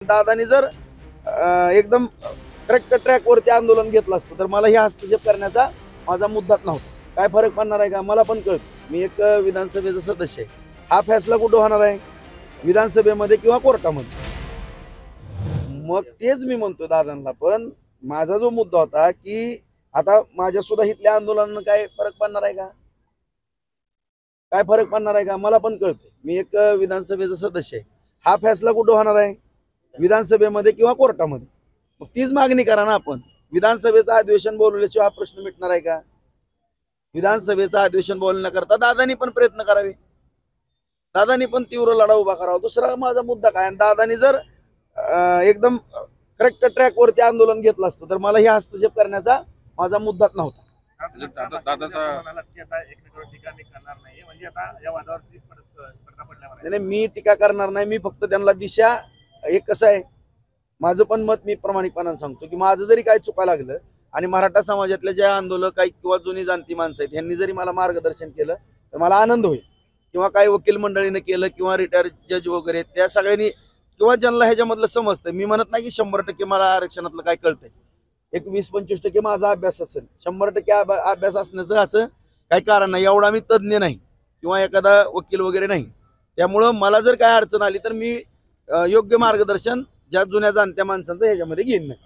दादानी जर एकदम ट्रॅकवरती आंदोलन घेतलं असतं तर मला हे हस्तक्षेप करण्याचा माझा मुद्दाच नव्हता. काय फरक पडणार आहे का मला पण कळतं. मी एक विधानसभेचा सदस्य आहे. हा फैसला कुठं होणार आहे? विधानसभेमध्ये किंवा कोर्टामध्ये. मग तेच मी म्हणतो दादांना. पण माझा जो मुद्दा होता की आता माझ्या सुद्धा इथल्या आंदोलनानं काय फरक पडणार आहे का? काय फरक पडणार आहे का मला पण कळतं. मी एक विधानसभेचा सदस्य आहे. हा फैसला कुठं होणार आहे? विधानसभेमध्ये किंवा कोर्टामध्ये. मग तीच मागणी करा ना आपण. विधानसभेचं अधिवेशन बोलवल्याशिवाय हा प्रश्न मिटणार आहे का? विधानसभेचं अधिवेशन बोलण्याकरता दादांनी पण प्रयत्न करावे. दादांनी पण तीव्र लढा उभा करावा. दुसरा माझा मुद्दा काय, दादांनी जर एकदम करेक्ट ट्रॅकवरती आंदोलन घेतलं असतं तर मला हे हस्तक्षेप करण्याचा माझा मुद्दाच नव्हता. नाही, मी टीका करणार नाही. मी फक्त त्यांना दिशा, एक कसं आहे माझं पण मत मी प्रामाणिकपणाने सांगतो की माझं जरी काय चुका लागलं आणि मराठा समाजातल्या ज्या आंदोलक काही किंवा जुनी जाणती माणसं आहेत यांनी जरी मला मार्गदर्शन केलं तर मला आनंद होईल. किंवा काही वकील मंडळीने केलं किंवा रिटायर जज वगैरे त्या सगळ्यांनी किंवा ज्यांना ह्याच्यामधलं समजतं. मी म्हणत नाही की 100% मला आरक्षणातलं काय कळतंय. एक 20-25% माझा अभ्यास असेल. 100% अभ्यास असण्याचं असं काही कारण नाही. एवढा मी तज्ज्ञ नाही किंवा एखादा वकील वगैरे नाही. त्यामुळं मला जर काय अडचण आली तर मी योग्य मार्गदर्शन ज्या जुन्या जाणत्या माणसांचं ह्याच्यामध्ये घेईन नाही.